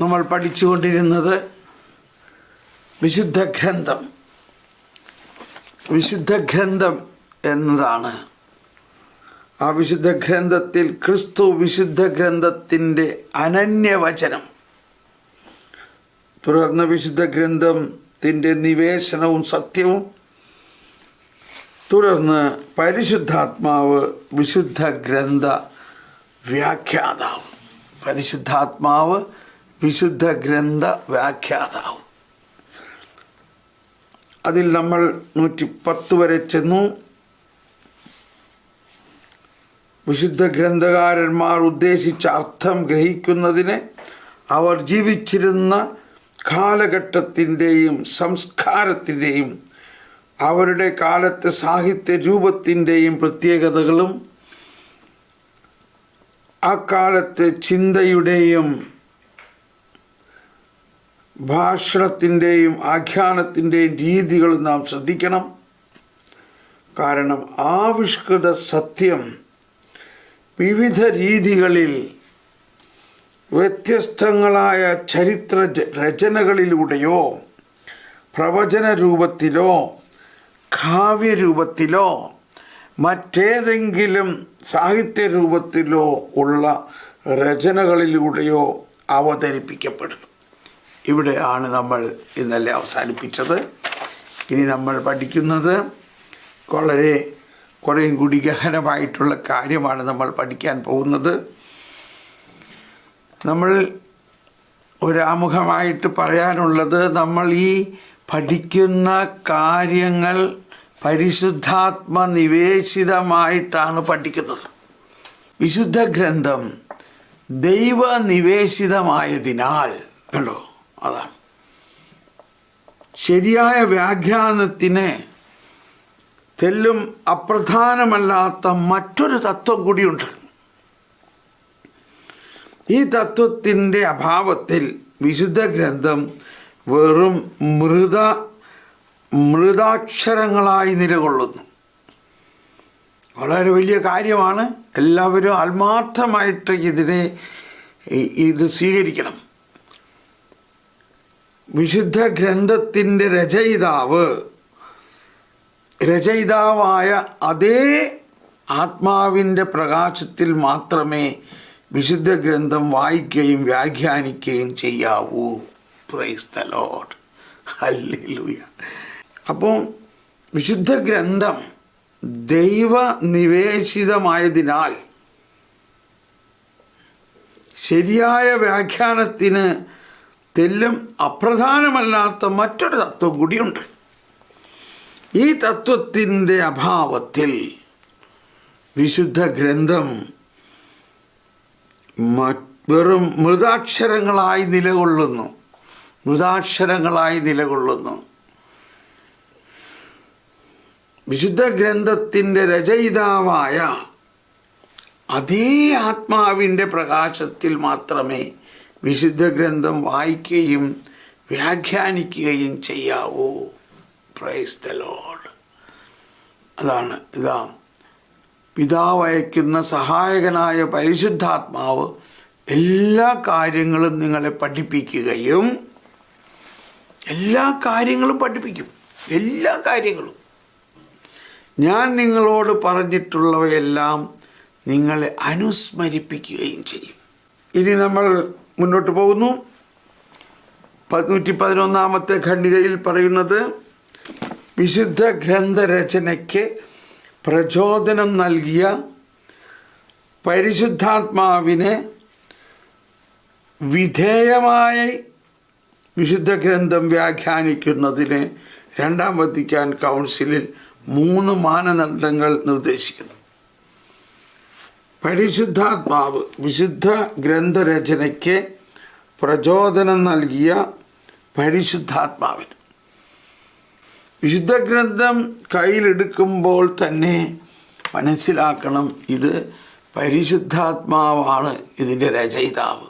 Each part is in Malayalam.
നമ്മൾ പഠിച്ചുകൊണ്ടിരുന്നത് വിശുദ്ധ ഗ്രന്ഥം എന്നതാണ്. ആ വിശുദ്ധ ഗ്രന്ഥത്തിൽ ക്രിസ്തു വിശുദ്ധ ഗ്രന്ഥത്തിൻ്റെ അനന്യവചനം, തുടർന്ന് വിശുദ്ധ ഗ്രന്ഥത്തിൻ്റെ നിവേശനവും സത്യവും, തുടർന്ന് പരിശുദ്ധാത്മാവ് വിശുദ്ധ ഗ്രന്ഥ വ്യാഖ്യാതാവ്. പരിശുദ്ധാത്മാവ് വിശുദ്ധ ഗ്രന്ഥ വ്യാഖ്യാതാവ്. അതിൽ നമ്മൾ 110 വരെ ചെന്നു. വിശുദ്ധ ഗ്രന്ഥകാരന്മാർ ഉദ്ദേശിച്ച അർത്ഥം ഗ്രഹിക്കുന്നതിന് അവർ ജീവിച്ചിരുന്ന കാലഘട്ടത്തിൻ്റെയും സംസ്കാരത്തിൻ്റെയും അവരുടെ കാലത്തെ സാഹിത്യ രൂപത്തിൻ്റെയും പ്രത്യേകതകളും ആ കാലത്തെ ചിന്തയുടെയും ഭാഷണത്തിൻ്റെയും ആഖ്യാനത്തിൻ്റെയും രീതികൾ നാം ശ്രദ്ധിക്കണം. കാരണം ആവിഷ്കൃത സത്യം വിവിധ രീതികളിൽ വ്യത്യസ്തങ്ങളായ ചരിത്ര രചനകളിലൂടെയോ പ്രവചന രൂപത്തിലോ കാവ്യരൂപത്തിലോ മറ്റേതെങ്കിലും സാഹിത്യ രൂപത്തിലോ ഉള്ള രചനകളിലൂടെയോ അവതരിപ്പിക്കപ്പെടുന്നു. ഇവിടെയാണ് നമ്മൾ ഇന്നലെ അവസാനിപ്പിച്ചത്. ഇനി നമ്മൾ പഠിക്കുന്നത് കുറേയും കൂടി ഗഹനമായിട്ടുള്ള കാര്യമാണ് നമ്മൾ പഠിക്കാൻ പോകുന്നത്. നമ്മൾ ഒരാമുഖമായിട്ട് പറയാനുള്ളത്, നമ്മൾ ഈ പഠിക്കുന്ന കാര്യങ്ങൾ പരിശുദ്ധാത്മ നിവേശിതമായിട്ടാണ് പഠിക്കുന്നത്. വിശുദ്ധ ഗ്രന്ഥം ദൈവനിവേശിതമായതിനാൽ, കണ്ടോ, അതാണ് ശരിയായ വ്യാഖ്യാനത്തിന് തെല്ലും അപ്രധാനമല്ലാത്ത മറ്റൊരു തത്വം കൂടിയുണ്ട്. ഈ തത്വത്തിൻ്റെ അഭാവത്തിൽ വിശുദ്ധ ഗ്രന്ഥം വെറും മൃതാക്ഷരങ്ങളായി നിലകൊള്ളുന്നു. വളരെ വലിയ കാര്യമാണ്. എല്ലാവരും ആത്മാർത്ഥമായിട്ട് ഇത് സ്വീകരിക്കണം. വിശുദ്ധ ഗ്രന്ഥത്തിൻ്റെ രചയിതാവായ അതേ ആത്മാവിൻ്റെ പ്രകാശത്തിൽ മാത്രമേ വിശുദ്ധ ഗ്രന്ഥം വായിക്കുകയും വ്യാഖ്യാനിക്കുകയും ചെയ്യാവൂ. Praise the Lord, hallelujah. അപ്പോൾ വിശുദ്ധ ഗ്രന്ഥം ദൈവനിവേശിതമായതിനാൽ ശരിയായ വ്യാഖ്യാനത്തിന് തെല്ലും അപ്രധാനമല്ലാത്ത മറ്റൊരു തത്വം കൂടിയുണ്ട്. ഈ തത്വത്തിൻ്റെ അഭാവത്തിൽ വിശുദ്ധ ഗ്രന്ഥം വെറും മൃതാക്ഷരങ്ങളായി നിലകൊള്ളുന്നു. വിശുദ്ധ ഗ്രന്ഥത്തിൻ്റെ രചയിതാവായ അതേ ആത്മാവിൻ്റെ പ്രകാശത്തിൽ മാത്രമേ വിശുദ്ധ ഗ്രന്ഥം വായിക്കുകയും വ്യാഖ്യാനിക്കുകയും ചെയ്യാവൂ. Praise the Lord. അതാണ് പിതാവ് അയക്കുന്ന സഹായകനായ പരിശുദ്ധാത്മാവ് എല്ലാ കാര്യങ്ങളും നിങ്ങളെ പഠിപ്പിക്കുകയും എല്ലാ കാര്യങ്ങളും ഞാൻ നിങ്ങളോട് പറഞ്ഞിട്ടുള്ളവയെല്ലാം നിങ്ങളെ അനുസ്മരിപ്പിക്കുകയും ചെയ്യും. ഇനി നമ്മൾ മുന്നോട്ട് പോകുന്നു. 111 ഖണ്ഡികയിൽ പറയുന്നത്, വിശുദ്ധ ഗ്രന്ഥരചനയ്ക്ക് പ്രചോദനം നൽകിയ പരിശുദ്ധാത്മാവിനെ വിധേയമായി വിശുദ്ധ ഗ്രന്ഥം വ്യാഖ്യാനിക്കുന്നതിന് രണ്ടാം വത്തിക്കാൻ കൗൺസിലിൽ 3 മാനദണ്ഡങ്ങൾ നിർദ്ദേശിക്കുന്നു. പരിശുദ്ധാത്മാവ് വിശുദ്ധ ഗ്രന്ഥരചനയ്ക്ക് പ്രചോദനം നൽകിയ പരിശുദ്ധാത്മാവിന്, വിശുദ്ധ ഗ്രന്ഥം കയ്യിലെടുക്കുമ്പോൾ തന്നെ മനസ്സിലാക്കണം, ഇത് പരിശുദ്ധാത്മാവാണ് ഇതിൻ്റെ രചയിതാവ്.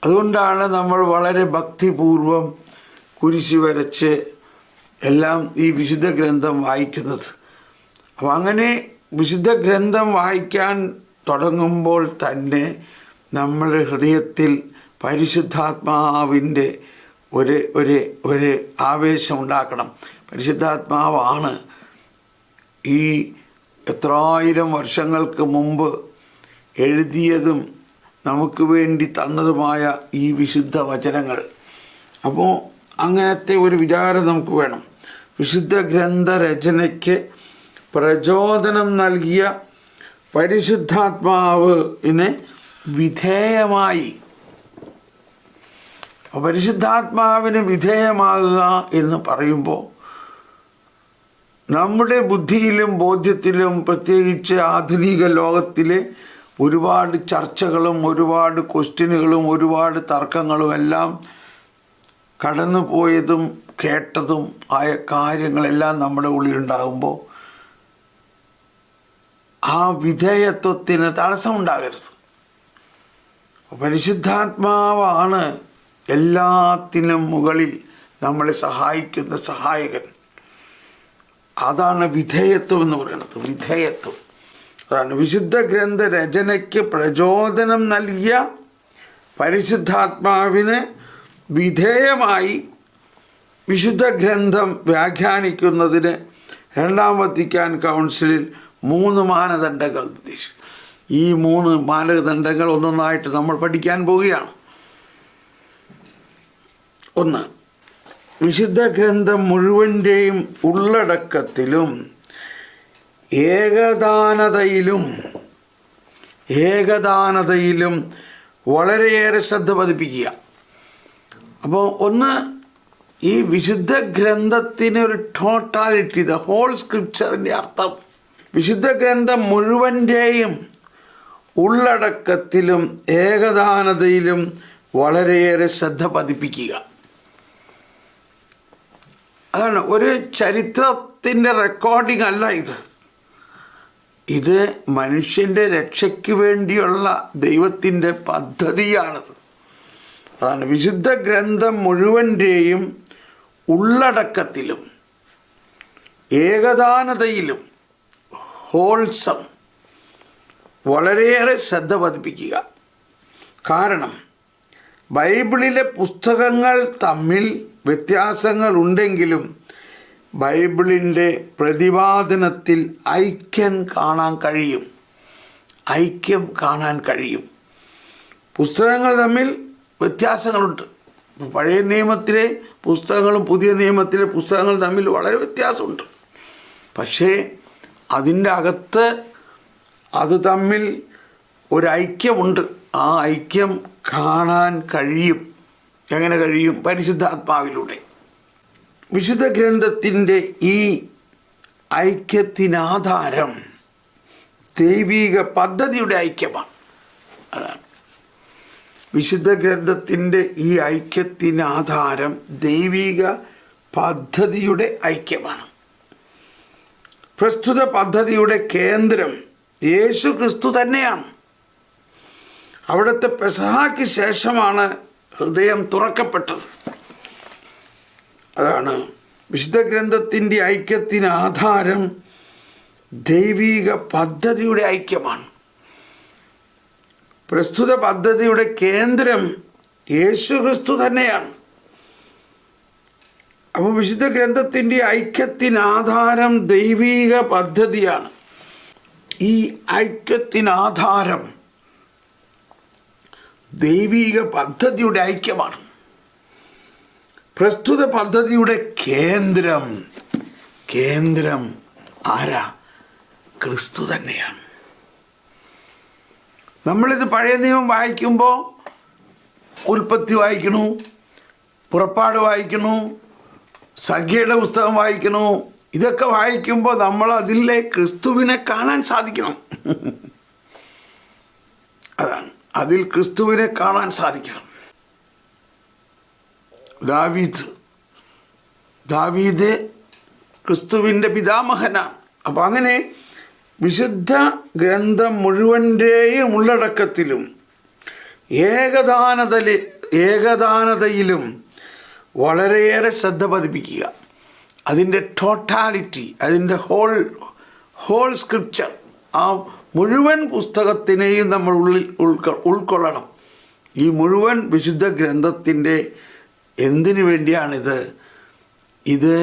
അതുകൊണ്ടാണ് നമ്മൾ വളരെ ഭക്തിപൂർവം കുരിശ് വരച്ച് എല്ലാം ഈ വിശുദ്ധ ഗ്രന്ഥം വായിക്കുന്നത്. അപ്പോൾ അങ്ങനെ വിശുദ്ധ ഗ്രന്ഥം വായിക്കാൻ തുടങ്ങുമ്പോൾ തന്നെ നമ്മളുടെ ഹൃദയത്തിൽ പരിശുദ്ധാത്മാവിൻ്റെ ഒരു ആവേശം ഉണ്ടാക്കണം. പരിശുദ്ധാത്മാവാണ് ഈ എത്രായിരം വർഷങ്ങൾക്ക് മുമ്പ് എഴുതിയതും നമുക്ക് വേണ്ടി തന്നതുമായ ഈ വിശുദ്ധ വചനങ്ങൾ. അപ്പോൾ അങ്ങനത്തെ ഒരു വിചാരം നമുക്ക് വേണം. വിശുദ്ധ ഗ്രന്ഥരചനയ്ക്ക് പ്രചോദനം നൽകിയ പരിശുദ്ധാത്മാവിന് വിധേയമായി, പരിശുദ്ധാത്മാവിന് വിധേയമാകുക എന്ന് പറയുമ്പോൾ നമ്മുടെ ബുദ്ധിയിലും ബോധ്യത്തിലും, പ്രത്യേകിച്ച് ആധുനിക ലോകത്തിലെ ഒരുപാട് ചർച്ചകളും ഒരുപാട് ക്വസ്റ്റ്യനുകളും ഒരുപാട് തർക്കങ്ങളും എല്ലാം കടന്നുപോയതും കേട്ടതും ആയ കാര്യങ്ങളെല്ലാം നമ്മുടെ ഉള്ളിലുണ്ടാകുമ്പോൾ ആ വിധേയത്വത്തിന് തടസ്സമുണ്ടാകരുത്. പരിശുദ്ധാത്മാവാണ് എല്ലാത്തിനും മുകളിൽ നമ്മളെ സഹായിക്കുന്ന സഹായകൻ. അതാണ് വിധേയത്വം എന്ന് പറയുന്നത്. വിധേയത്വം അതാണ് വിശുദ്ധ ഗ്രന്ഥ രചനയ്ക്ക് പ്രചോദനം നൽകിയ പരിശുദ്ധാത്മാവിന് വിധേയമായി വിശുദ്ധ ഗ്രന്ഥം വ്യാഖ്യാനിക്കുന്നതിന് രണ്ടാം വത്തിക്കാൻ കൗൺസിലിൽ 3 മാനദണ്ഡങ്ങൾ നിർദ്ദേശിച്ചു. ഈ 3 മാനദണ്ഡങ്ങൾ ഒന്നൊന്നായിട്ട് നമ്മൾ പഠിക്കാൻ പോവുകയാണ്. 1. വിശുദ്ധ ഗ്രന്ഥം മുഴുവൻ്റെയും ഉള്ളടക്കത്തിലും ഏകദാനതയിലും വളരെയേറെ ശ്രദ്ധ പതിപ്പിക്കുക. അപ്പോൾ ഒന്ന്, ഈ വിശുദ്ധ ഗ്രന്ഥത്തിന് ഒരു ടോട്ടാലിറ്റി, ദ ഹോൾ സ്ക്രിപ്ചറിൻ്റെ അർത്ഥം വിശുദ്ധ ഗ്രന്ഥം മുഴുവൻ്റെയും ഉള്ളടക്കത്തിലും ഏകദാനതയിലും വളരെയേറെ ശ്രദ്ധ പതിപ്പിക്കുക. അതാണ്, ഒരു ചരിത്രത്തിൻ്റെ റെക്കോർഡിംഗ് അല്ല ഇത് മനുഷ്യൻ്റെ രക്ഷയ്ക്ക് വേണ്ടിയുള്ള ദൈവത്തിൻ്റെ പദ്ധതിയാണത്. അതാണ് വിശുദ്ധ ഗ്രന്ഥം മുഴുവൻ്റെയും ഉള്ളടക്കത്തിലും ഏകദാനതയിലും ഹോൾസം വളരെയേറെ ശ്രദ്ധ പതിപ്പിക്കുക. കാരണം ബൈബിളിലെ പുസ്തകങ്ങൾ തമ്മിൽ വ്യത്യാസങ്ങൾ ഉണ്ടെങ്കിലും ബൈബിളിൻ്റെ പ്രതിപാദനത്തിൽ ഐക്യം കാണാൻ കഴിയും. പുസ്തകങ്ങൾ തമ്മിൽ വ്യത്യാസങ്ങളുണ്ട്. പഴയ നിയമത്തിലെ പുസ്തകങ്ങളും പുതിയ നിയമത്തിലെ പുസ്തകങ്ങളും തമ്മിൽ വളരെ വ്യത്യാസമുണ്ട്. പക്ഷേ അതിൻ്റെ അകത്ത് അത് തമ്മിൽ ഒരു ഐക്യമുണ്ട്. ആ ഐക്യം കാണാൻ കഴിയും. എങ്ങനെ കഴിയും? പരിശുദ്ധാത്മാവിലൂടെ. വിശുദ്ധ ഗ്രന്ഥത്തിൻ്റെ ഈ ഐക്യത്തിനാധാരം ദൈവിക പദ്ധതിയുടെ ഐക്യമാണ്. അതാണ് വിശുദ്ധ ഗ്രന്ഥത്തിൻ്റെ ഈ ഐക്യത്തിനാധാരം ദൈവിക പദ്ധതിയുടെ ഐക്യമാണ്. പ്രസ്തുത പദ്ധതിയുടെ കേന്ദ്രം യേശു ക്രിസ്തു തന്നെയാണ്. അവിടുത്തെ പെസഹായ്ക്ക് ശേഷമാണ് ഹൃദയം തുറക്കപ്പെട്ടത്. അതാണ് വിശുദ്ധ ഗ്രന്ഥത്തിൻ്റെ ഐക്യത്തിന് ആധാരം ദൈവിക പദ്ധതിയുടെ ഐക്യമാണ്. പ്രസ്തുത പദ്ധതിയുടെ കേന്ദ്രം യേശു ക്രിസ്തു തന്നെയാണ്. അപ്പോൾ വിശുദ്ധ ഗ്രന്ഥത്തിൻ്റെ ഐക്യത്തിന് ആധാരം ദൈവിക പദ്ധതിയാണ്. ഈ ഐക്യത്തിനാധാരം ദൈവിക പദ്ധതിയുടെ ഐക്യമാണ്. പ്രസ്തുത പദ്ധതിയുടെ കേന്ദ്രം ആരാ? ക്രിസ്തു തന്നെയാണ്. നമ്മളിത് പഴയ നിയമം വായിക്കുമ്പോൾ ഉൽപ്പത്തി വായിക്കണു, പുറപ്പാട് വായിക്കണു, സംഖ്യയുടെ പുസ്തകം വായിക്കണു. ഇതൊക്കെ വായിക്കുമ്പോൾ നമ്മൾ അതിലെ ക്രിസ്തുവിനെ കാണാൻ സാധിക്കണം. അതാണ്, അതിൽ ക്രിസ്തുവിനെ കാണാൻ സാധിക്കണം. ദാവീദ് ക്രിസ്തുവിൻ്റെ പിതാമഹനാണ്. അപ്പം അങ്ങനെ വിശുദ്ധ ഗ്രന്ഥം മുഴുവൻ്റെയും ഉള്ളടക്കത്തിലും ഏകദാനതയിലും വളരെയേറെ ശ്രദ്ധ പതിപ്പിക്കുക. അതിൻ്റെ ടോട്ടാലിറ്റി, അതിൻ്റെ ഹോൾ സ്ക്രിപ്ചർ, ആ മുഴുവൻ പുസ്തകത്തിനെയും നമ്മൾ ഉൾക്കൊള്ളണം. ഈ മുഴുവൻ വിശുദ്ധ ഗ്രന്ഥത്തിൻ്റെ എന്തിനു വേണ്ടിയാണിത്? ഇത്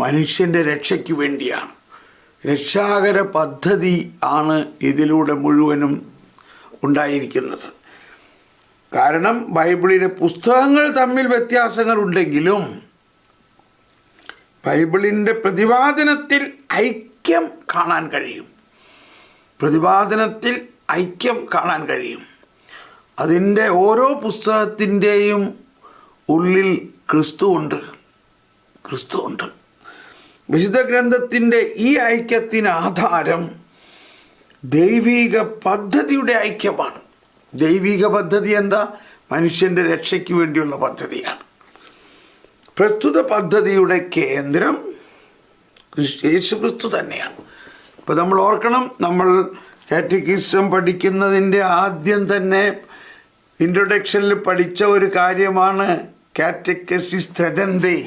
മനുഷ്യൻ്റെ രക്ഷയ്ക്ക് വേണ്ടിയാണ്. രക്ഷാകര പദ്ധതി ആണ് ഇതിലൂടെ മുഴുവനും ഉണ്ടായിരിക്കുന്നത്. കാരണം ബൈബിളിലെ പുസ്തകങ്ങൾ തമ്മിൽ വ്യത്യാസങ്ങളുണ്ടെങ്കിലും ബൈബിളിൻ്റെ പ്രതിപാദനത്തിൽ ഐക്യം കാണാൻ കഴിയും. പ്രതിപാദനത്തിൽ ഐക്യം കാണാൻ കഴിയും. അതിൻ്റെ ഓരോ പുസ്തകത്തിൻ്റെയും ഉള്ളിൽ ക്രിസ്തുവുണ്ട്. വിശുദ്ധ ഗ്രന്ഥത്തിൻ്റെ ഈ ഐക്യത്തിന് ആധാരം ദൈവിക പദ്ധതിയുടെ ഐക്യമാണ്. ദൈവിക പദ്ധതി എന്താ? മനുഷ്യൻ്റെ രക്ഷയ്ക്ക് വേണ്ടിയുള്ള പദ്ധതിയാണ്. പ്രസ്തുത പദ്ധതിയുടെ കേന്ദ്രം യേശുക്രിസ്തു തന്നെയാണ്. ഇപ്പോൾ നമ്മൾ ഓർക്കണം, നമ്മൾ കാറ്റക്കിസം പഠിക്കുന്നതിൻ്റെ ആദ്യം തന്നെ ഇൻട്രൊഡക്ഷനിൽ പഠിച്ച ഒരു കാര്യമാണ് കാറ്റക്കസിസ് തെദന്തേ,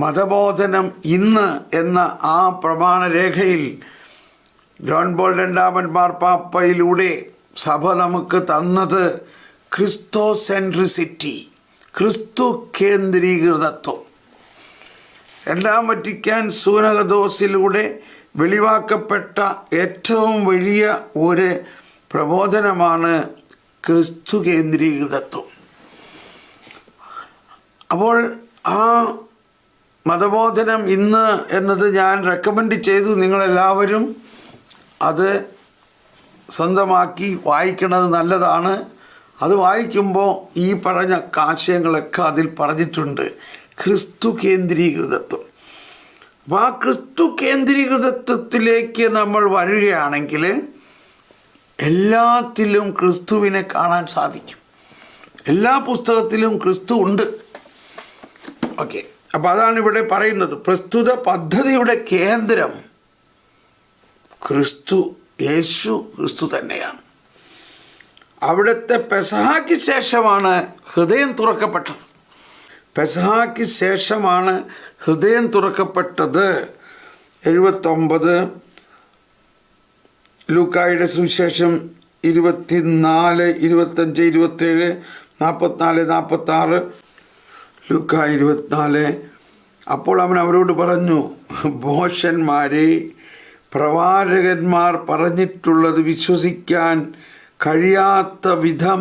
മതബോധനം ഇന്ന് എന്ന ആ പ്രമാണരേഖയിൽ ജോൺ പോൾ രണ്ടാമൻ മാർപ്പാപ്പയിലൂടെ സഭ നമുക്ക് തന്നത് ക്രിസ്തോസെൻട്രിസിറ്റി, ക്രിസ്തു കേന്ദ്രീകൃതത്വം. രണ്ടാം വത്തിക്കാൻ സൂനകദോസിലൂടെ വെളിവാക്കപ്പെട്ട ഏറ്റവും വലിയ ഒരു പ്രബോധനമാണ് ക്രിസ്തു കേന്ദ്രീകൃതത്വം. അപ്പോൾ ആ മതബോധനം ഇന്ന് എന്നത് ഞാൻ റെക്കമെൻഡ് ചെയ്തു. നിങ്ങളെല്ലാവരും അത് സ്വന്തമാക്കി വായിക്കണത് നല്ലതാണ്. അത് വായിക്കുമ്പോൾ ഈ പറഞ്ഞ ആശയങ്ങളൊക്കെ അതിൽ പറഞ്ഞിട്ടുണ്ട്. ക്രിസ്തു കേന്ദ്രീകൃതത്വം. അപ്പോൾ ആ ക്രിസ്തു കേന്ദ്രീകൃതത്വത്തിലേക്ക് നമ്മൾ വരികയാണെങ്കിൽ എല്ലാത്തിലും ക്രിസ്തുവിനെ കാണാൻ സാധിക്കും. എല്ലാ പുസ്തകത്തിലും ക്രിസ്തു ഉണ്ട്. ഓക്കെ, അപ്പോൾ അതാണ് ഇവിടെ പറയുന്നത്. പ്രസ്തുത പദ്ധതിയുടെ കേന്ദ്രം യേശു ക്രിസ്തു തന്നെയാണ്. അവിടുത്തെ പെസഹായ്ക്ക് ശേഷമാണ് ഹൃദയം തുറക്കപ്പെട്ടത്. പെസഹായ്ക്ക് ശേഷമാണ് ഹൃദയം തുറക്കപ്പെട്ടത്. 79 ലൂക്കായുടെ സുവിശേഷം 24, 25, 27, 44, 46. ലൂക്ക 24. അപ്പോൾ അവൻ അവരോട് പറഞ്ഞു, ഭോഷന്മാരെ, പ്രവാചകന്മാർ പറഞ്ഞിട്ടുള്ളത് വിശ്വസിക്കാൻ കഴിയാത്ത വിധം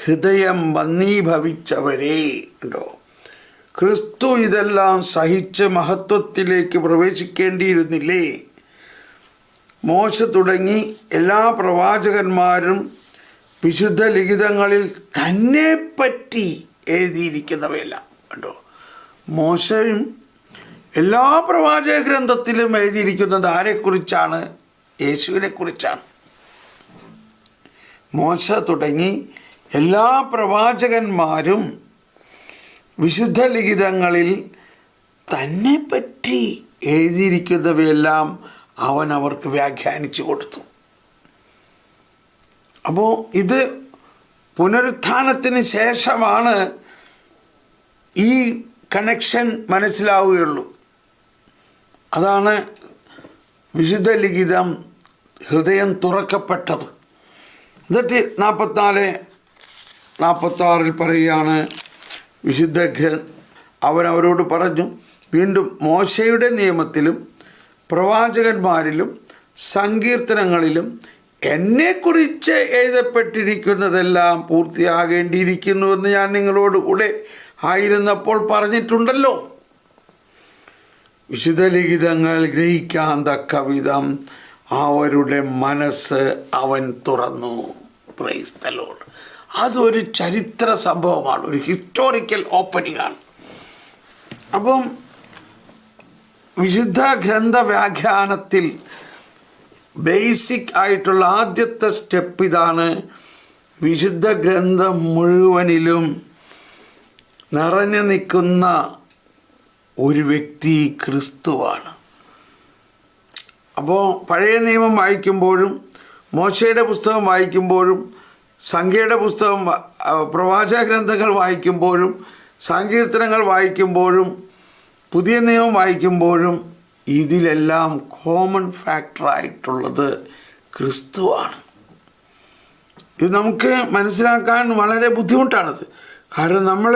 ഹൃദയം മന്ദീഭവിച്ചവരെ. ഉണ്ടോ? ക്രിസ്തു ഇതെല്ലാം സഹിച്ച് മഹത്വത്തിലേക്ക് പ്രവേശിക്കേണ്ടിയിരുന്നില്ലേ? മോശ തുടങ്ങി എല്ലാ പ്രവാചകന്മാരും വിശുദ്ധ ലിഖിതങ്ങളിൽ തന്നെപ്പറ്റി എഴുതിയിരിക്കുന്നവയല്ല. കണ്ടോ? മോശയും എല്ലാ പ്രവാചക ഗ്രന്ഥത്തിലും എഴുതിയിരിക്കുന്നത് ആരെക്കുറിച്ചാണ്? യേശുവിനെ കുറിച്ചാണ്. മോശ തുടങ്ങി എല്ലാ പ്രവാചകന്മാരും വിശുദ്ധ ലിഖിതങ്ങളിൽ തന്നെപ്പറ്റി എഴുതിയിരിക്കുന്നവയെല്ലാം അവൻ അവർക്ക് വ്യാഖ്യാനിച്ചു കൊടുത്തു. അപ്പോൾ ഇത് പുനരുത്ഥാനത്തിന് ശേഷമാണ് ഈ കണക്ഷൻ മനസ്സിലാവുകയുള്ളൂ. അതാണ് വിശുദ്ധ ലിഖിതം ഹൃദയം തുറക്കപ്പെട്ടത്. എന്നിട്ട് 44-46 പറയുകയാണ്, അവൻ അവരോട് പറഞ്ഞു, വീണ്ടും മോശയുടെ നിയമത്തിലും പ്രവാചകന്മാരിലും സങ്കീർത്തനങ്ങളിലും എന്നെക്കുറിച്ച് എഴുതപ്പെട്ടിരിക്കുന്നതെല്ലാം പൂർത്തിയാകേണ്ടിയിരിക്കുന്നുവെന്ന് ഞാൻ നിങ്ങളോട് കൂടെ ആയിരുന്നപ്പോൾ പറഞ്ഞിട്ടുണ്ടല്ലോ. വിശുദ്ധ ലിഖിതങ്ങൾ ഗ്രഹിക്കാൻ തക്ക വിധം അവരുടെ മനസ്സ് അവൻ തുറന്നു. Praise the Lord. അതൊരു ചരിത്ര സംഭവമാണ്, ഒരു ഹിസ്റ്റോറിക്കൽ ഓപ്പണിംഗ് ആണ്. അപ്പം വിശുദ്ധ ഗ്രന്ഥ വ്യാഖ്യാനത്തിൽ ബേസിക് ആയിട്ടുള്ള ആദ്യത്തെ സ്റ്റെപ്പ് ഇതാണ്. വിശുദ്ധ ഗ്രന്ഥം മുഴുവനിലും നിറഞ്ഞു നിൽക്കുന്ന ഒരു വ്യക്തി ക്രിസ്തുവാണ്. അപ്പോൾ പഴയ നിയമം വായിക്കുമ്പോഴും മോശയുടെ പുസ്തകം വായിക്കുമ്പോഴും സംഖ്യയുടെ പുസ്തകം പ്രവാചക ഗ്രന്ഥങ്ങൾ വായിക്കുമ്പോഴും സങ്കീർത്തനങ്ങൾ വായിക്കുമ്പോഴും പുതിയ നിയമം വായിക്കുമ്പോഴും ഇതിലെല്ലാം കോമൺ ഫാക്ടറായിട്ടുള്ളത് ക്രിസ്തുവാണ്. ഇത് നമുക്ക് മനസ്സിലാക്കാൻ വളരെ ബുദ്ധിമുട്ടാണത്. കാരണം നമ്മൾ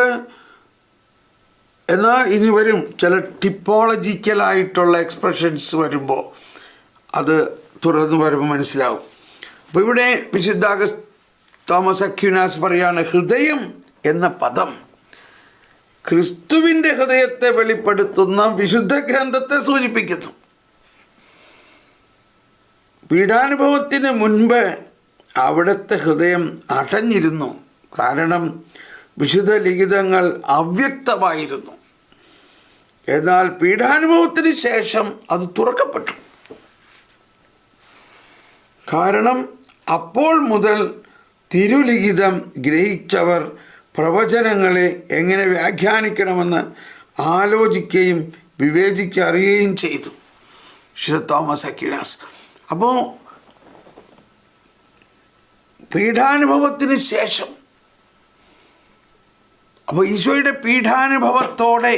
എന്നാൽ ഇനി വരും ചില ടിപ്പോളജിക്കലായിട്ടുള്ള എക്സ്പ്രഷൻസ് വരുമ്പോൾ അത് തുടർന്ന് വരുമ്പോൾ മനസ്സിലാവും. അപ്പോൾ ഇവിടെ വിശുദ്ധ തോമസ് അക്വിനാസ് പറയാണ്, ഹൃദയം എന്ന പദം ക്രിസ്തുവിൻ്റെ ഹൃദയത്തെ വെളിപ്പെടുത്തുന്ന വിശുദ്ധ ഗ്രന്ഥത്തെ സൂചിപ്പിക്കുന്നു. പീഡാനുഭവത്തിന് മുൻപ് അവിടുത്തെ ഹൃദയം അടഞ്ഞിരുന്നു. കാരണം വിശുദ്ധ ലിഖിതങ്ങൾ അവ്യക്തമായിരുന്നു. എന്നാൽ പീഡാനുഭവത്തിന് ശേഷം അത് തുറക്കപ്പെട്ടു. കാരണം അപ്പോൾ മുതൽ തിരുലിഖിതം ഗ്രഹിച്ചവർ പ്രവചനങ്ങളെ എങ്ങനെ വ്യാഖ്യാനിക്കണമെന്ന് ആലോചിക്കുകയും വിവേചിക്കറിയുകയും ചെയ്തു. വിശുദ്ധ തോമസ് അക്വിനാസ്. അപ്പോൾ പീഡാനുഭവത്തിന് ശേഷം, അപ്പോൾ ഈശോയുടെ പീഡാനുഭവത്തോടെ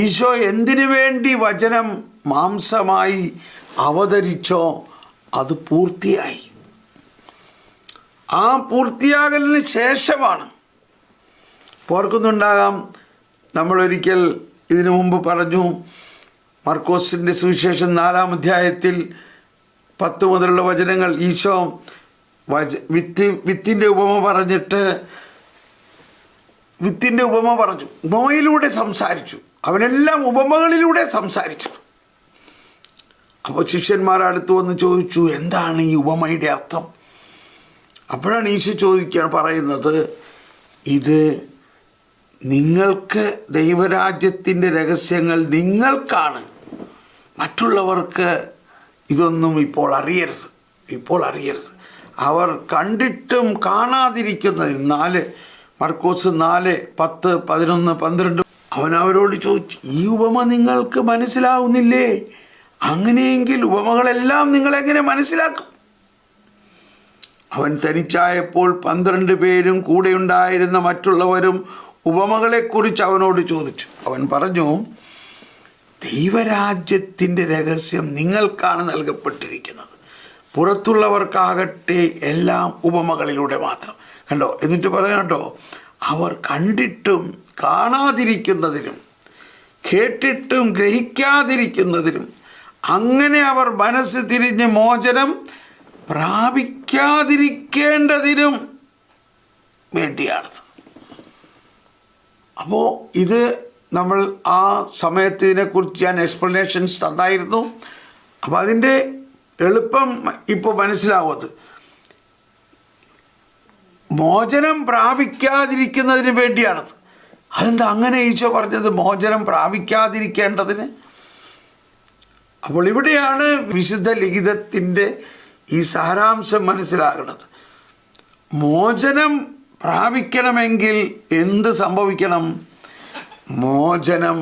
ഈശോ എന്തിനു വേണ്ടി വചനം മാംസമായി അവതരിച്ചോ അത് പൂർത്തിയായി. ആ പൂർത്തിയാകലിന് ശേഷമാണ്, ഓർക്കുന്നുണ്ടാകാം, നമ്മളൊരിക്കൽ ഇതിനു മുമ്പ് പറഞ്ഞു, മർക്കോസിൻ്റെ സുവിശേഷം 4-ാം അധ്യായത്തിൽ 10 മുതലുള്ള വചനങ്ങൾ ഈശോ വിത്തിൻ്റെ ഉപമ പറഞ്ഞിട്ട് വിത്തിൻ്റെ ഉപമ പറഞ്ഞു. ഉപമയിലൂടെ സംസാരിച്ചു. അവനെല്ലാം ഉപമകളിലൂടെ സംസാരിച്ചത്. അപ്പോൾ ശിഷ്യന്മാർ അടുത്ത് വന്ന് ചോദിച്ചു, എന്താണ് ഈ ഉപമയുടെ അർത്ഥം? അപ്പോഴാണ് ഈശോ പറയുന്നത്, ഇത് നിങ്ങൾക്ക് ദൈവരാജ്യത്തിൻ്റെ രഹസ്യങ്ങൾ നിങ്ങൾക്കാണ്, മറ്റുള്ളവർക്ക് ഇതൊന്നും ഇപ്പോൾ അറിയരുത്. അവർ കണ്ടിട്ടും കാണാതിരിക്കുന്നതിന് മർക്കോസ് 4, 10, 11, 12 അവൻ അവരോട് ചോദിച്ചു, ഈ ഉപമ നിങ്ങൾക്ക് മനസ്സിലാവുന്നില്ലേ? അങ്ങനെയെങ്കിൽ ഉപമകളെല്ലാം നിങ്ങളെങ്ങനെ മനസ്സിലാക്കും? അവൻ തനിച്ചായപ്പോൾ 12 പേരും കൂടെയുണ്ടായിരുന്ന മറ്റുള്ളവരും ഉപമകളെക്കുറിച്ച് അവനോട് ചോദിച്ചു. അവൻ പറഞ്ഞു, ദൈവരാജ്യത്തിൻ്റെ രഹസ്യം നിങ്ങൾക്കാണ് നൽകപ്പെട്ടിരിക്കുന്നത്, പുറത്തുള്ളവർക്കാകട്ടെ എല്ലാം ഉപമകളിലൂടെ മാത്രം. കണ്ടോ? എന്നിട്ട് പറയണ്ടോ, അവർ കണ്ടിട്ടും കാണാതിരിക്കുന്നതിനും കേട്ടിട്ടും ഗ്രഹിക്കാതിരിക്കുന്നതിനും അങ്ങനെ അവർ മനസ്സ് തിരിഞ്ഞ് മോചനം പ്രാപിക്കാതിരിക്കേണ്ടതിനും വേണ്ടിയാണത്. അപ്പോൾ ഇത് നമ്മൾ ആ സമയത്ത് ഇതിനെക്കുറിച്ച് ഞാൻ എക്സ്പ്ലനേഷൻസ് തന്നായിരുന്നു. അപ്പോൾ അതിൻ്റെ എളുപ്പം ഇപ്പോൾ മനസ്സിലാവുന്നത്, മോചനം പ്രാപിക്കാതിരിക്കുന്നതിന് വേണ്ടിയാണത്. അതെന്താ അങ്ങനെ ഈശോ പറഞ്ഞത്, മോചനം പ്രാപിക്കാതിരിക്കേണ്ടതിന്? അപ്പോൾ ഇവിടെയാണ് വിശുദ്ധ ലിഖിതത്തിൻ്റെ ഈ സാരാംശം മനസ്സിലാകുന്നത്. മോചനം പ്രാപിക്കണമെങ്കിൽ എന്ത് സംഭവിക്കണം? മോചനം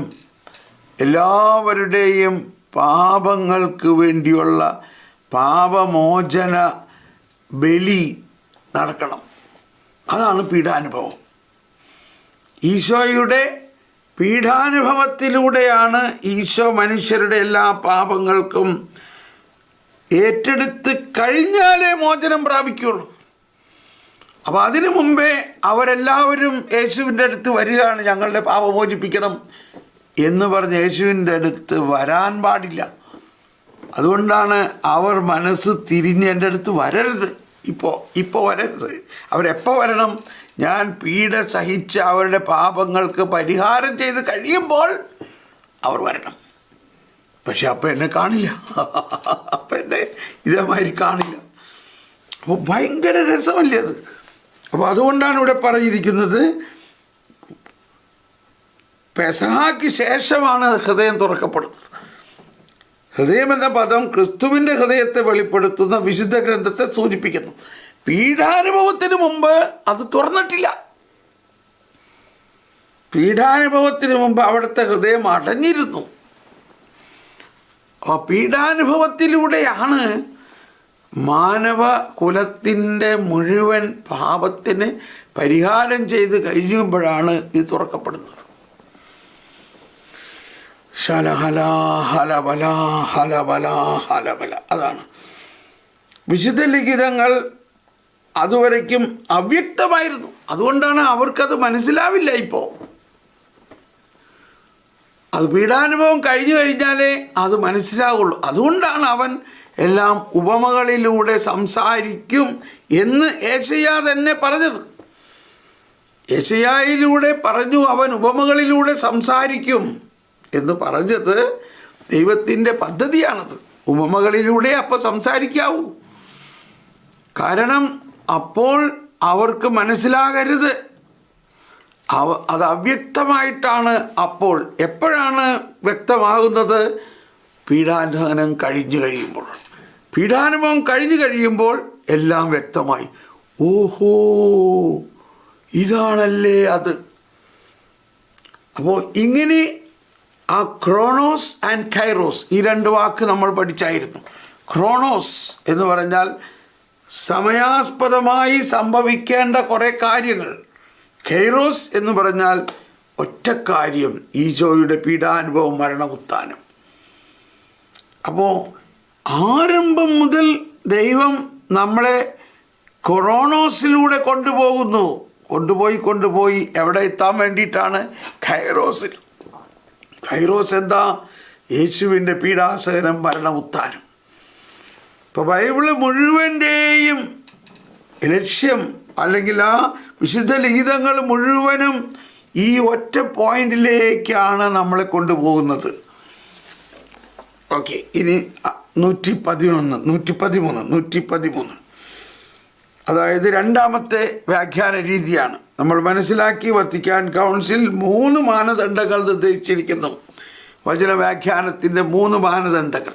എല്ലാവരുടെയും പാപങ്ങൾക്ക് വേണ്ടിയുള്ള പാപമോചന ബലി നടക്കണം. അതാണ് പീഡാനുഭവം. ഈശോയുടെ പീഡാനുഭവത്തിലൂടെയാണ് ഈശോ മനുഷ്യരുടെ എല്ലാ പാപങ്ങൾക്കും ഏറ്റെടുത്ത് കഴിഞ്ഞാലേ മോചനം പ്രാപിക്കുകയുള്ളൂ. അപ്പോൾ അതിനു മുമ്പേ അവരെല്ലാവരും യേശുവിൻ്റെ അടുത്ത് വരികയാണ്, ഞങ്ങളുടെ പാപം മോചിപ്പിക്കണം എന്ന് പറഞ്ഞ് യേശുവിൻ്റെ അടുത്ത് വരാൻ പാടില്ല. അതുകൊണ്ടാണ് അവർ മനസ്സ് തിരിഞ്ഞ് എൻ്റെ അടുത്ത് വരരുത്, ഇപ്പോൾ വരരുത്. അവരെപ്പോൾ വരണം? ഞാൻ പീഡ സഹിച്ച് അവരുടെ പാപങ്ങൾക്ക് പരിഹാരം ചെയ്ത് കഴിയുമ്പോൾ അവർ വരണം. പക്ഷെ അപ്പം എന്നെ കാണില്ല, അപ്പം എന്നെ ഇതേമാതിരി കാണില്ല. അപ്പോൾ ഭയങ്കര രസമല്ലേ അത്? അപ്പോൾ അതുകൊണ്ടാണ് ഇവിടെ പറഞ്ഞിരിക്കുന്നത്, പെസഹാക്ക് ശേഷമാണ് ഹൃദയം തുറക്കപ്പെടുന്നത്. ഹൃദയം എന്ന പദം ക്രിസ്തുവിൻ്റെ ഹൃദയത്തെ വെളിപ്പെടുത്തുന്ന വിശുദ്ധ ഗ്രന്ഥത്തെ സൂചിപ്പിക്കുന്നു. പീഡാനുഭവത്തിന് മുമ്പ് അത് തുറന്നിട്ടില്ല. പീഡാനുഭവത്തിന് മുമ്പ് അവിടുത്തെ ഹൃദയം അടഞ്ഞിരുന്നു. ആ പീഡാനുഭവത്തിലൂടെയാണ് മാനവ കുലത്തിൻ്റെ മുഴുവൻ പാപത്തിന് പരിഹാരം ചെയ്ത് കഴിയുമ്പോഴാണ് ഇത് തുറക്കപ്പെടുന്നത്. ശലഹല ഹലബല ഹലബല ഹലബല. അതാണ് വിശുദ്ധ ലിഖിതങ്ങൾ അതുവരയ്ക്കും അവ്യക്തമായിരുന്നു. അതുകൊണ്ടാണ് അവർക്കത് മനസ്സിലാവില്ല. ഇപ്പോൾ അത് പീഡാനുഭവം കഴിഞ്ഞു കഴിഞ്ഞാലേ അത് മനസ്സിലാവുള്ളൂ. അതുകൊണ്ടാണ് അവൻ എല്ലാം ഉപമകളിലൂടെ സംസാരിക്കും എന്ന് യെശയ്യാ തന്നെ പറഞ്ഞത്. യെശയ്യായിലൂടെ പറഞ്ഞു അവൻ ഉപമകളിലൂടെ സംസാരിക്കും എന്ന് പറഞ്ഞത് ദൈവത്തിൻ്റെ പദ്ധതിയാണത്. ഉപമകളിലൂടെ അപ്പോൾ സംസാരിക്കാവൂ. കാരണം അപ്പോൾ അവർക്ക് മനസ്സിലാകരുത്. അത് അവ്യക്തമായിട്ടാണ്. അപ്പോൾ എപ്പോഴാണ് വ്യക്തമാകുന്നത്? പീഡാനുഭവം കഴിഞ്ഞു കഴിയുമ്പോൾ. പീഡാനുഭവം കഴിഞ്ഞു കഴിയുമ്പോൾ എല്ലാം വ്യക്തമായി. ഓഹോ, ഇതാണല്ലേ അത്. അപ്പോൾ ഇങ്ങനെ ആ ക്രോണോസ് ആൻഡ് കൈറോസ്, ഈ രണ്ട് വാക്ക് നമ്മൾ പഠിച്ചായിരുന്നു. ക്രോണോസ് എന്ന് പറഞ്ഞാൽ സമയാസ്പദമായി സംഭവിക്കേണ്ട കുറേ കാര്യങ്ങൾ. കൈറോസ് എന്ന് പറഞ്ഞാൽ ഒറ്റ കാര്യം, ഈശോയുടെ പീഡാനുഭവം, മരണോത്ഥാനം. അപ്പോൾ ആരംഭം മുതൽ ദൈവം നമ്മളെ ക്രോണോസിലൂടെ കൊണ്ടുപോകുന്നു. കൊണ്ടുപോയി എവിടെ എത്താൻ വേണ്ടിയിട്ടാണ്? കൈറോസിൽ. കൈറോസ് എന്താ? യേശുവിൻ്റെ പീഡാസഹനം, മരണോത്ഥാനം. ഇപ്പോൾ ബൈബിള് മുഴുവൻ്റെയും ലക്ഷ്യം, അല്ലെങ്കിൽ ആ വിശുദ്ധ ലിഖിതങ്ങൾ മുഴുവനും ഈ ഒറ്റ പോയിന്റിലേക്കാണ് നമ്മളെ കൊണ്ടുപോകുന്നത്. ഓക്കെ, ഇനി 113 അതായത് രണ്ടാമത്തെ വ്യാഖ്യാന രീതിയാണ്. നമ്മൾ മനസ്സിലാക്കി, വത്തിക്കാൻ കൗൺസിൽ 3 മാനദണ്ഡങ്ങൾ നിർദ്ദേശിച്ചിരിക്കുന്നു. വചന വ്യാഖ്യാനത്തിൻ്റെ 3 മാനദണ്ഡങ്ങൾ.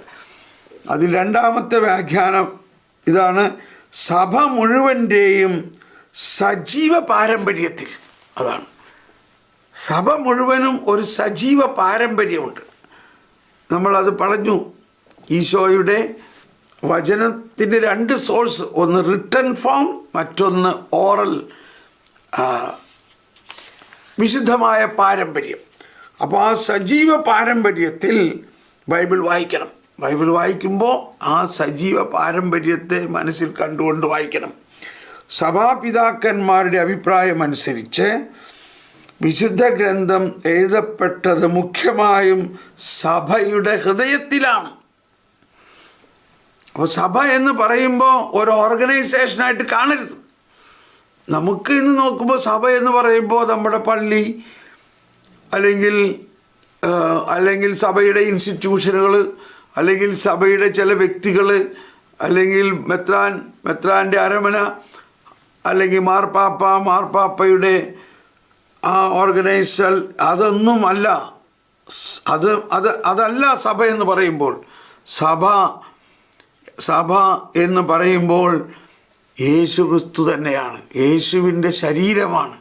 അതിൽ രണ്ടാമത്തെ വ്യാഖ്യാനം ഇതാണ്: സഭ മുഴുവൻ്റെയും സജീവ പാരമ്പര്യത്തിൽ. അതാണ്, സഭ മുഴുവനും ഒരു സജീവ പാരമ്പര്യമുണ്ട്. നമ്മളത് പറഞ്ഞു. ഈശോയുടെ വചനത്തിൻ്റെ 2 സോഴ്സ്, ഒന്ന് റിട്ടൺ ഫോം, മറ്റൊന്ന് ഓറൽ, വിശുദ്ധമായ പാരമ്പര്യം. അപ്പോൾ ആ സജീവ പാരമ്പര്യത്തിൽ ബൈബിൾ വായിക്കണം. ബൈബിൾ വായിക്കുമ്പോൾ ആ സജീവ പാരമ്പര്യത്തെ മനസ്സിൽ കണ്ടുകൊണ്ട് വായിക്കണം. സഭാപിതാക്കന്മാരുടെ അഭിപ്രായമനുസരിച്ച് വിശുദ്ധ ഗ്രന്ഥം എഴുതപ്പെട്ടത് മുഖ്യമായും സഭയുടെ ഹൃദയത്തിലാണ്. അപ്പോൾ സഭ എന്ന് പറയുമ്പോൾ ഒരു ഓർഗനൈസേഷനായിട്ട് കാണരുത്. നമുക്ക് ഇന്ന് നോക്കുമ്പോൾ സഭ എന്ന് പറയുമ്പോൾ നമ്മുടെ പള്ളി, അല്ലെങ്കിൽ സഭയുടെ ഇൻസ്റ്റിറ്റ്യൂഷനുകൾ, അല്ലെങ്കിൽ സഭയുടെ ചില വ്യക്തികൾ, അല്ലെങ്കിൽ മെത്രാൻ്റെ അരമന, അല്ലെങ്കിൽ മാർപ്പാപ്പയുടെ ആ ഓർഗനൈസർ, അതൊന്നും അല്ല. അതല്ല സഭ എന്ന് പറയുമ്പോൾ. സഭ എന്ന് പറയുമ്പോൾ യേശു ക്രിസ്തു തന്നെയാണ്, യേശുവിൻ്റെ ശരീരമാണ്.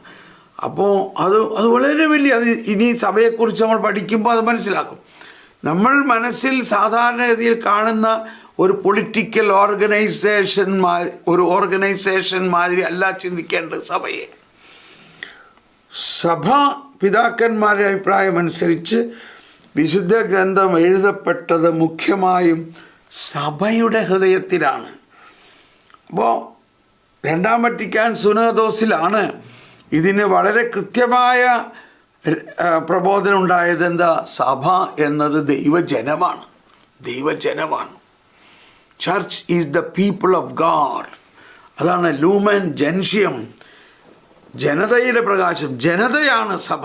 അപ്പോൾ അത് വളരെ വലിയ, ഇനി സഭയെക്കുറിച്ച് നമ്മൾ പഠിക്കുമ്പോൾ അത് മനസ്സിലാക്കും. നമ്മൾ മനസ്സിൽ സാധാരണഗതിയിൽ കാണുന്ന ഒരു പൊളിറ്റിക്കൽ ഓർഗനൈസേഷൻ മാതിരി അല്ല ചിന്തിക്കേണ്ടത് സഭയെ. സഭ പിതാക്കന്മാരുടെ അഭിപ്രായമനുസരിച്ച് വിശുദ്ധ ഗ്രന്ഥം എഴുതപ്പെട്ടത് മുഖ്യമായും സഭയുടെ ഹൃദയത്തിലാണ്. അപ്പോൾ രണ്ടാം വത്തിക്കാൻ സുനഹദോസിലാണ് ഇതിന് വളരെ കൃത്യമായ പ്രബോധനം ഉണ്ടായത്. എന്താ? സഭ എന്നത് ദൈവജനമാണ്. Church is the people of God. അതാണ് ലൂമൻ ജൻഷ്യം, ജനതയുടെ പ്രകാശം. ജനതയാണ് സഭ.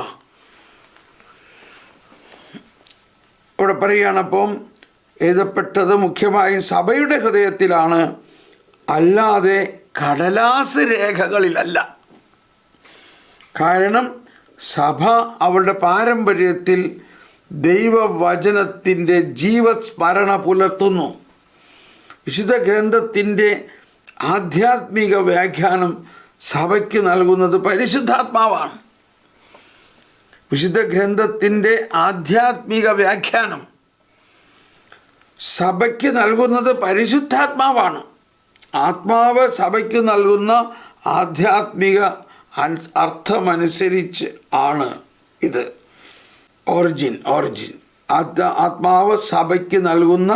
ഇവിടെ പറയുകയാണ്, അപ്പം എഴുതപ്പെട്ടത് മുഖ്യമായും സഭയുടെ ഹൃദയത്തിലാണ്, അല്ലാതെ കടലാസ് രേഖകളിലല്ല. കാരണം സഭ അവളുടെ പാരമ്പര്യത്തിൽ ദൈവവചനത്തിൻ്റെ ജീവസ്മരണ പുലർത്തുന്നു. വിശുദ്ധ ഗ്രന്ഥത്തിൻ്റെ ആധ്യാത്മിക വ്യാഖ്യാനം സഭയ്ക്ക് നൽകുന്നത് പരിശുദ്ധാത്മാവാണ്. വിശുദ്ധ ഗ്രന്ഥത്തിൻ്റെ ആധ്യാത്മിക വ്യാഖ്യാനം സഭയ്ക്ക് നൽകുന്നത് പരിശുദ്ധാത്മാവാണ്. ആത്മാവ് സഭയ്ക്ക് നൽകുന്ന ആധ്യാത്മിക അർത്ഥമനുസരിച്ച് ആണ് ഇത്. ഓറിജിൻ ആത്മാവ് സഭയ്ക്ക് നൽകുന്ന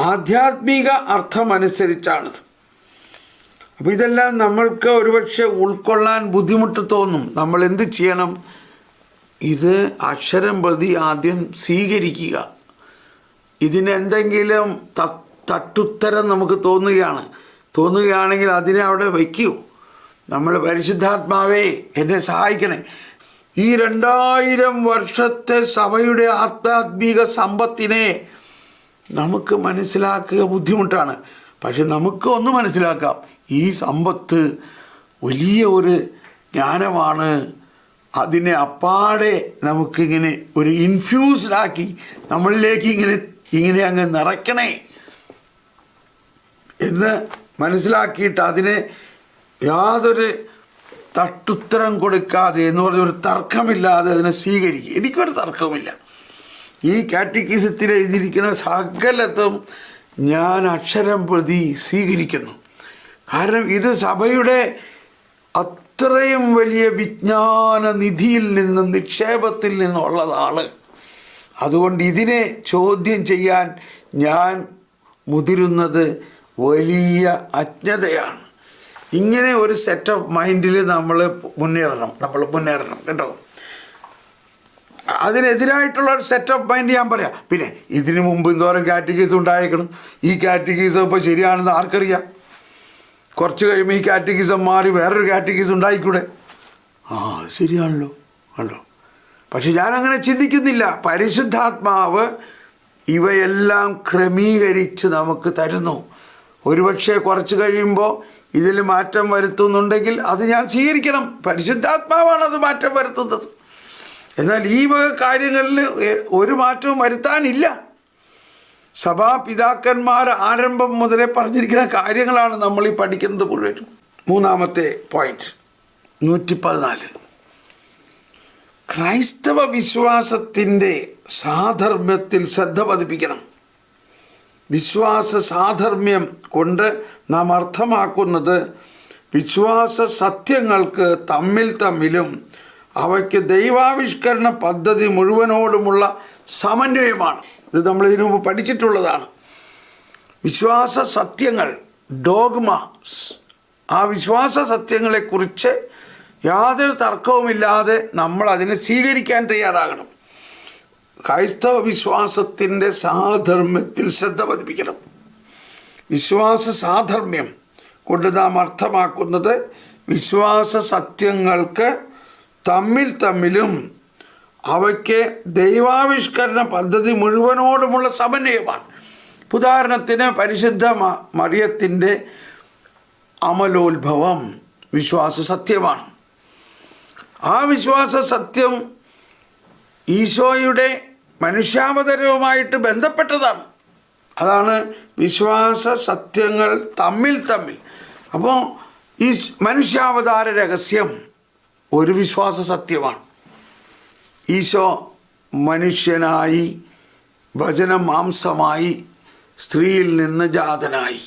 ആധ്യാത്മിക അർത്ഥമനുസരിച്ചാണിത്. അപ്പോൾ ഇതെല്ലാം നമ്മൾക്ക് ഒരുപക്ഷെ ഉൾക്കൊള്ളാൻ ബുദ്ധിമുട്ട് തോന്നും. നമ്മൾ എന്ത് ചെയ്യണം? ഇത് അക്ഷരം പ്രതി ആദ്യം സ്വീകരിക്കുക. ഇതിനെന്തെങ്കിലും തട്ടുത്തരം നമുക്ക് തോന്നുകയാണെങ്കിൽ അതിനെ അവിടെ വയ്ക്കൂ. നമ്മൾ പരിശുദ്ധാത്മാവേ എന്നെ സഹായിക്കണേ. ഈ 2000 വർഷത്തെ സഭയുടെ ആധ്യാത്മിക സമ്പത്തിനെ നമുക്ക് മനസ്സിലാക്കുക ബുദ്ധിമുട്ടാണ്. പക്ഷെ നമുക്ക് ഒന്ന് മനസ്സിലാക്കാം, ഈ സമ്പത്ത് വലിയ ഒരു ജ്ഞാനമാണ്. അതിനെ അപ്പാടെ നമുക്കിങ്ങനെ ഒരു ഇൻഫ്യൂസ്ഡാക്കി നമ്മളിലേക്ക് ഇങ്ങനെ അങ്ങ് നിറയ്ക്കണേ എന്ന് മനസ്സിലാക്കിയിട്ട് അതിനെ യാതൊരു തട്ടുത്തരം കൊടുക്കാതെ എന്ന് പറഞ്ഞൊരു തർക്കമില്ലാതെ അതിനെ സ്വീകരിക്കുക. എനിക്കൊരു തർക്കവുമില്ല. ഈ കാറ്റഗിസത്തിൽ എഴുതിയിരിക്കുന്ന സകലത്തും ഞാൻ അക്ഷരം പ്രതി സ്വീകരിക്കുന്നു. കാരണം ഇത് സഭയുടെ അത്രയും വലിയ വിജ്ഞാന നിധിയിൽ നിന്നും നിക്ഷേപത്തിൽ നിന്നുള്ളതാണ്. അതുകൊണ്ട് ഇതിനെ ചോദ്യം ചെയ്യാൻ ഞാൻ മുതിരുന്നത് വലിയ അജ്ഞതയാണ്. ഇങ്ങനെ ഒരു സെറ്റ് ഓഫ് മൈൻഡിൽ നമ്മൾ മുന്നേറണം കേട്ടോ. അതിനെതിരായിട്ടുള്ള ഒരു സെറ്റ് ഓഫ് മൈൻഡ് ഞാൻ പറയാം. പിന്നെ ഇതിനു മുമ്പ് എന്തോരം കാറ്റഗീസ് ഉണ്ടായേക്കണം. ഈ കാറ്റഗീസ് ഇപ്പോൾ ശരിയാണെന്ന് ആർക്കറിയാം? കുറച്ച് കഴിയുമ്പോൾ ഈ കാറ്റഗീസം മാറി വേറൊരു കാറ്റഗീസ് ഉണ്ടായിക്കൂടെ? അത് ശരിയാണല്ലോ. പക്ഷെ ഞാനങ്ങനെ ചിന്തിക്കുന്നില്ല. പരിശുദ്ധാത്മാവ് ഇവയെല്ലാം ക്രമീകരിച്ച് നമുക്ക് തരുന്നു. ഒരുപക്ഷെ കുറച്ച് കഴിയുമ്പോൾ ഇതിൽ മാറ്റം വരുത്തുന്നുണ്ടെങ്കിൽ അത് ഞാൻ സ്വീകരിക്കണം. പരിശുദ്ധാത്മാവാണ് അത് മാറ്റം വരുത്തുന്നത്. എന്നാൽ ഈ വക കാര്യങ്ങളിൽ ഒരു മാറ്റവും വരുത്താനില്ല. സഭാപിതാക്കന്മാർ ആരംഭം മുതലേ പറഞ്ഞിരിക്കുന്ന കാര്യങ്ങളാണ് നമ്മൾ ഈ പഠിക്കുന്നത് മുഴുവനും. 3-ാമത്തെ പോയിന്റ് 114. ക്രൈസ്തവ വിശ്വാസത്തിൻ്റെ സാധർമ്മ്യത്തിൽ ശ്രദ്ധ പതിപ്പിക്കണം. വിശ്വാസ സാധർമ്മ്യം കൊണ്ട് നാം അർത്ഥമാക്കുന്നത് വിശ്വാസ സത്യങ്ങൾക്ക് തമ്മിലും അവയ്ക്ക് ദൈവാവിഷ്കരണ പദ്ധതി മുഴുവനോടുമുള്ള സമന്വയമാണ്. ഇത് നമ്മൾ ഇതിനു മുമ്പ് പഠിച്ചിട്ടുള്ളതാണ്. വിശ്വാസ സത്യങ്ങൾ, ഡോഗ്മാസ്, ആ വിശ്വാസ സത്യങ്ങളെക്കുറിച്ച് യാതൊരു തർക്കവുമില്ലാതെ നമ്മൾ അതിനെ സ്വീകരിക്കാൻ തയ്യാറാകണം. ക്രൈസ്തവ വിശ്വാസത്തിൻ്റെ സാധർമ്മ്യത്തിൽ ശ്രദ്ധ പതിപ്പിക്കണം. വിശ്വാസ സാധർമ്മ്യം കൊണ്ട് നാം അർത്ഥമാക്കുന്നത് വിശ്വാസ സത്യങ്ങൾക്ക് തമ്മിലും അവയ്ക്ക് ദൈവാവിഷ്കരണ പദ്ധതി മുഴുവനോടുമുള്ള സമന്വയമാണ്. ഉദാഹരണത്തിന് പരിശുദ്ധ മറിയത്തിൻ്റെ അമലോത്ഭവം വിശ്വാസ സത്യമാണ്. ആ വിശ്വാസ സത്യം ഈശോയുടെ മനുഷ്യാവതരവുമായിട്ട് ബന്ധപ്പെട്ടതാണ്. അതാണ് വിശ്വാസ സത്യങ്ങൾ തമ്മിൽ. അപ്പോൾ ഈ മനുഷ്യാവതാര രഹസ്യം ഒരു വിശ്വാസ സത്യമാണ്. ഈശോ മനുഷ്യനായി, വചനം മാംസമായി, സ്ത്രീയിൽ നിന്ന് ജാതനായി.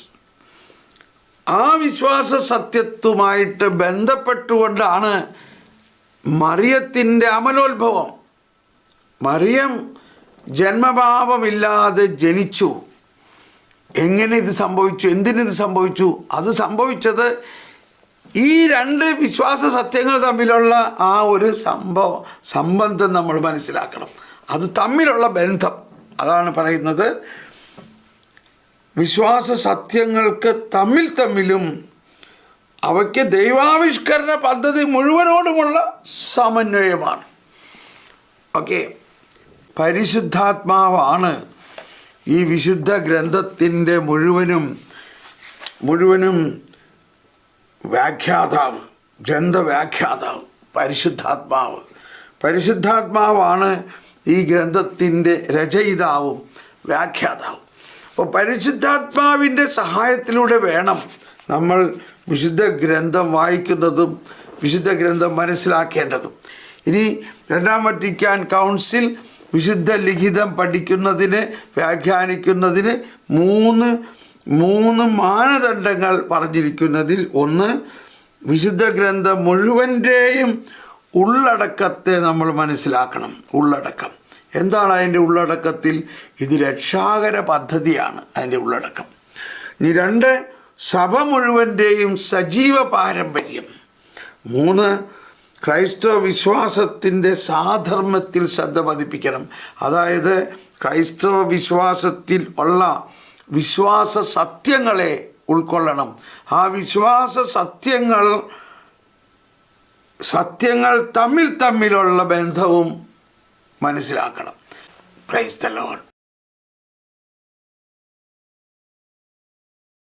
ആ വിശ്വാസ സത്യത്തുമായിട്ട് ബന്ധപ്പെട്ടുകൊണ്ടാണ് മറിയത്തിൻ്റെ അമലോത്ഭവം. മറിയം ജന്മഭാവമില്ലാതെ ജനിച്ചു. എങ്ങനെ ഇത് സംഭവിച്ചു? എന്തിനിത് സംഭവിച്ചു? അത് സംഭവിച്ചത് ഈ 2 വിശ്വാസ സത്യങ്ങൾ തമ്മിലുള്ള ആ ഒരു സംബന്ധം നമ്മൾ മനസ്സിലാക്കണം. അത് തമ്മിലുള്ള ബന്ധം, അതാണ് പറയുന്നത്. വിശ്വാസ സത്യങ്ങൾക്ക് തമ്മിലും അവയ്ക്ക് ദൈവാവിഷ്കരണ പദ്ധതി മുഴുവനോടുമുള്ള സമന്വയമാണ്. ഓക്കെ, പരിശുദ്ധാത്മാവാണ് ഈ വിശുദ്ധ ഗ്രന്ഥത്തിൻ്റെ മുഴുവനും വ്യാഖ്യാതാവ്, ഗ്രന്ഥവ്യാഖ്യാതാവ് പരിശുദ്ധാത്മാവാണ് ഈ ഗ്രന്ഥത്തിൻ്റെ രചയിതാവും വ്യാഖ്യാതാവും. അപ്പോൾ പരിശുദ്ധാത്മാവിൻ്റെ സഹായത്തിലൂടെ വേണം നമ്മൾ വിശുദ്ധ ഗ്രന്ഥം വായിക്കുന്നതും വിശുദ്ധ ഗ്രന്ഥം മനസ്സിലാക്കേണ്ടതും. ഇനി 2-ാം വത്തിക്കാൻ കൗൺസിൽ വിശുദ്ധ ലിഖിതം പഠിക്കുന്നതിന്, വ്യാഖ്യാനിക്കുന്നതിന് മൂന്ന് മാനദണ്ഡങ്ങൾ പറഞ്ഞിരിക്കുന്നതിൽ ഒന്ന്, വിശുദ്ധ ഗ്രന്ഥം മുഴുവൻ്റെയും ഉള്ളടക്കത്തെ നമ്മൾ മനസ്സിലാക്കണം. ഉള്ളടക്കം എന്താണ് അതിൻ്റെ ഉള്ളടക്കത്തിൽ? ഇത് രക്ഷാകര പദ്ധതിയാണ് അതിൻ്റെ ഉള്ളടക്കം. ഇനി 2, സഭ മുഴുവൻ്റെയും സജീവ പാരമ്പര്യം. 3, ക്രൈസ്തവ വിശ്വാസത്തിൻ്റെ സാധർമ്മത്തിൽ ശ്രദ്ധ പതിപ്പിക്കണം. അതായത് ക്രൈസ്തവ വിശ്വാസത്തിൽ ഉള്ള വിശ്വാസ സത്യങ്ങളെ ഉൾക്കൊള്ളണം. ആ വിശ്വാസ സത്യങ്ങൾ തമ്മിലുള്ള ബന്ധവും മനസ്സിലാക്കണം. Praise the Lord.